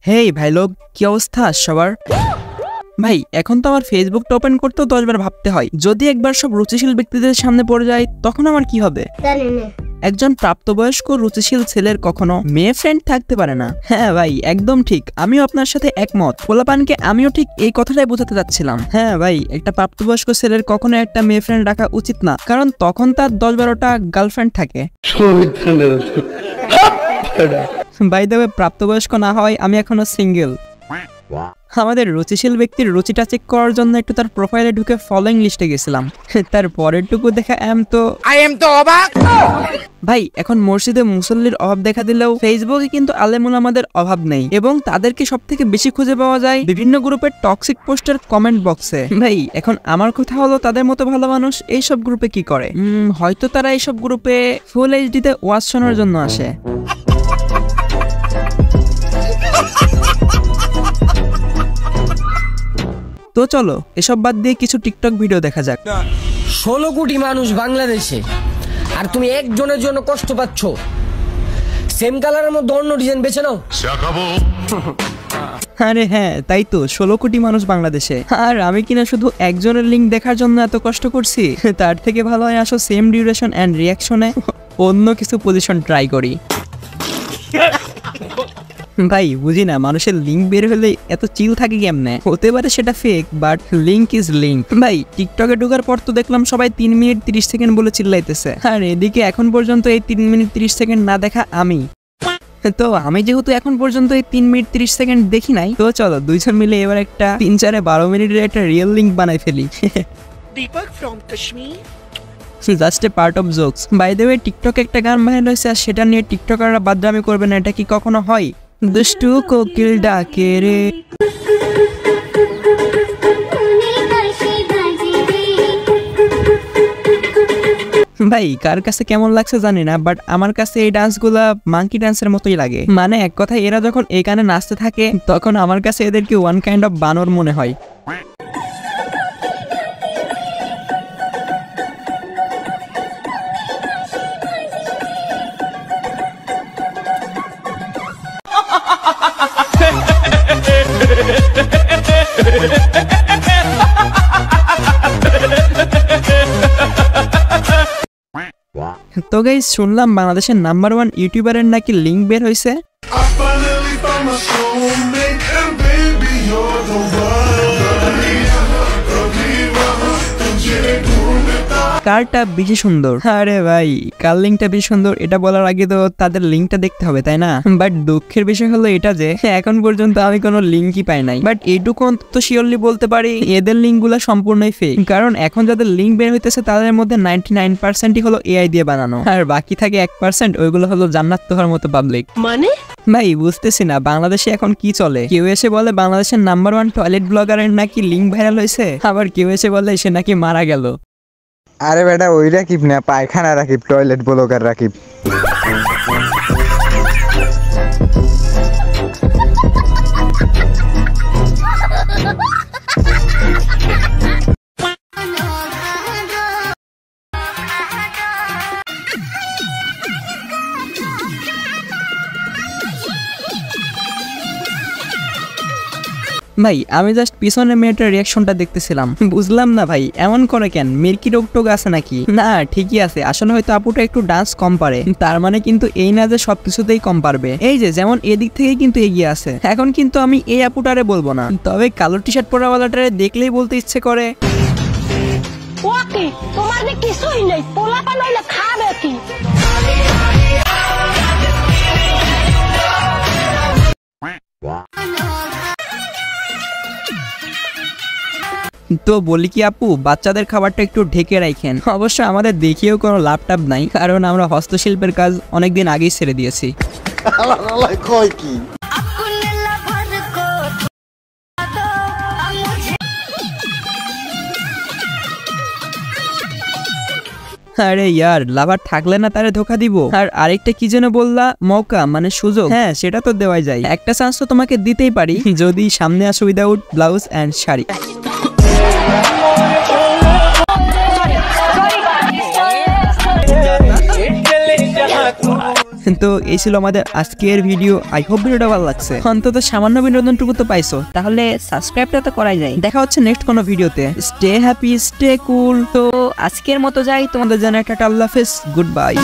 হেই ভাই লোক, কি অবস্থা সবার? ভাই এখন তো আমার ফেসবুকটা ওপেন করতেও 10 বার ভাবতে হয়, যদি একবার সব রুচিশীল ব্যক্তিদের সামনে পড়ে যায় তখন আমার কি হবে? একজন প্রাপ্তবয়স্ক রুচিশীল ছেলের কখনো মেয়ে ফ্রেন্ড থাকতে পারে না। হ্যাঁ ভাই, একদম ঠিক, আমিও আপনার সাথে একমত। পোলাপানকে আমিও ঠিক এই কথাটাই বোঝাতে যাচ্ছিলাম। হ্যাঁ ভাই, একটা প্রাপ্তবয়স্ক ছেলের কখনো একটা মেয়ে ফ্রেন্ড রাখা উচিত না, কারণ তখন তার 10-12টা গার্লফ্রেন্ড থাকে। বাই দ্য ওয়ে, প্রাপ্তবয়স্ক না হয় আমি এখনো সিঙ্গেল। আমাদের রুচিশীল ব্যক্তির রুচিটা চেক করার জন্য একটু তার প্রোফাইলে ঢুকে ফলোইং লিস্টে গেছিলাম। তার পরেরটুকু দেখা আই এম তো অবাক। ভাই এখন মসজিদে মুসল্লির অভাব দেখা দিলেও ফেসবুকে কিন্তু আলেমুল আমাদের অভাব নেই, এবং তাদেরকে সব থেকে বেশি খুঁজে পাওয়া যায় বিভিন্ন গ্রুপের টক্সিক পোস্টের কমেন্ট বক্সে। ভাই এখন আমার কথা হলো, তাদের মতো ভালো মানুষ এইসব গ্রুপে কি করে? হয়তো তারা এইসব গ্রুপে ফুল এইচডিতে ওয়াজ শোনার জন্য আসে। তো চলো এসব বাদ দিয়ে কিছু টিকটক ভিডিও দেখা যাক। 16 কোটি মানুষ বাংলাদেশে, আর তুমি একজনের জন্য কষ্ট পাচ্ছ। সেম কালারের মধ্যে অন্য ডিজাইন বেছে নাও। আরে হ্যাঁ, তাই তো, 16 কোটি মানুষ বাংলাদেশে, আর আমি কিনা শুধু একজনের লিঙ্ক দেখার জন্য এত কষ্ট করছি। তার থেকে ভালো হয় আসো সেম ডিউরেশন এন্ড রিয়াকশনে অন্য কিছু পজিশন ট্রাই করি। ভাই বুঝি না, মানুষের লিঙ্ক বের হলে এত চিল থাকে কেমনে? হতে পারে সেটা fake, but link is link. ভাই টিকটকে ঢোকার পর তো দেখলাম সবাই 3 মিনিট 30 সেকেন্ড বলে চিল্লাইতেছে, আর এদিকে এখন পর্যন্ত এই 3 মিনিট 30 সেকেন্ড না দেখা আমি। তো আমি যেহেতু এখন পর্যন্ত এই 3 মিনিট 30 সেকেন্ড দেখি নাই, তো চলো দুইজন মিলে এবার একটা 3-4-12 মিনিটের একটা রিয়েল লিঙ্ক বানাই ফেলি। Deepak from Kashmir. Just a part of jokes. By the way, টিকটকে একটা গান ভাইরাল হয়েছে, আর সেটা নিয়ে টিকটকাররা বাদরামি করবে না, এটা কি কখনো হয়? দুষ্টু কোকিল ডাকে রে। ভাই কার কাছে কেমন লাগছে জানি না, বাট আমার কাছে এই ডান্সগুলা মাঙ্কি ডান্সের মতোই লাগে। মানে এক কথায় এরা যখন এই গানে নাচতে থাকে তখন আমার কাছে এদেরকে ওয়ান কাইন্ড অফ বানর মনে হয়। তো গাইস, শুনলাম বাংলাদেশের নাম্বার 1 ইউটিউবারের নাকি লিঙ্ক বের হয়েছে। কারটা বেশি সুন্দর? আরে ভাই, কার লিঙ্কটা বেশি সুন্দর এটা বলার আগে তো তাদের লিঙ্কটা দেখতে হবে, তাই না? বাট দুঃখের বিষয় হলো এটা যে এখন পর্যন্ত আমি কোনো লিঙ্কই পাই নাই। বাট এইটুকু তো শিওরলি বলতে পারি, এদের লিঙ্কগুলো সম্পূর্ণই ফেক, কারণ এখন যাদের লিঙ্ক বের হইতেছে তাদের মধ্যে 99%ই হলো এআই দিয়ে বানানো, আর বাকি থাকে 1%, ওইগুলো হলো জান্নাত তোহার মতো পাবলিক। মানে ভাই বুঝতেছি না বাংলাদেশে এখন কি চলে। কেউ এসে বলে বাংলাদেশের নাম্বার 1 টয়লেট ব্লগারের নাকি লিঙ্ক ভাইরাল হয়েছে, আবার কেউ এসে বলে সে নাকি মারা গেল। আরে বেটা, ওই রাকিব না, পায়খানা রাকিব, টয়লেট ব্লগার রাকিব। ভাই আমি জাস্ট পিছনে মেয়েটার রিয়াকশনটা দেখতেছিলাম, বুঝলাম না ভাই এমন করে কেন? মেয়ের কি রোগ টোগ আছে নাকি? না ঠিকই আছে, আসলে হয়তো আপুটা একটু ডান্স কম পারে, তার মানে কিন্তু এই না যে সবকিছুতেই কম পারবে। এই যে যেমন এদিক থেকে কিন্তু এগিয়ে আছে। এখন কিন্তু আমি এই আপুটারে বলবো না, তবে কালো টি শার্ট পরাওয়ালাটারে দেখলেই বলতে ইচ্ছে করে, ওকে তোমার যে কিছুই নেই, পোলাপান হইলে খাবে কি? তো বলি কি আপু, বাচ্চাদের খাবারটা একটু ঢেকে রাখেন। অবশ্য আমাদের দেখিয়েও কোনো ল্যাপটপ নাই, কারণ আমরা হস্তশিল্পের কাজ অনেকদিন আগেই ছেড়ে দিয়েছি। আরে ইয়ার, লাভার থাকলে না তারে ধোকা দিব। আর আরেকটা কি যেন বললা, মৌকা মানে সুযোগ? হ্যাঁ সেটা তো দেওয়াই যায়, একটা চান্স তো তোমাকে দিতেই পারি, যদি সামনে আসো উইদাউট ব্লাউজ এন্ড শাড়ি। তো এই ছিল আমাদের আজকের ভিডিও। আই হোপ ভিডিওটা ভালো লাগছে, অন্তত সামান্য বিনোদনটুকু তো পাইছো। তাহলে সাবস্ক্রাইবটা তো করাই যায়। দেখা হচ্ছে নেক্সট কোনো ভিডিওতে। স্টে হ্যাপি, স্টে কুল। তো আজকের মতো যাই, তোমাদের জানাই টাটা, আল্লাহ হাফেজ, গুড বাই।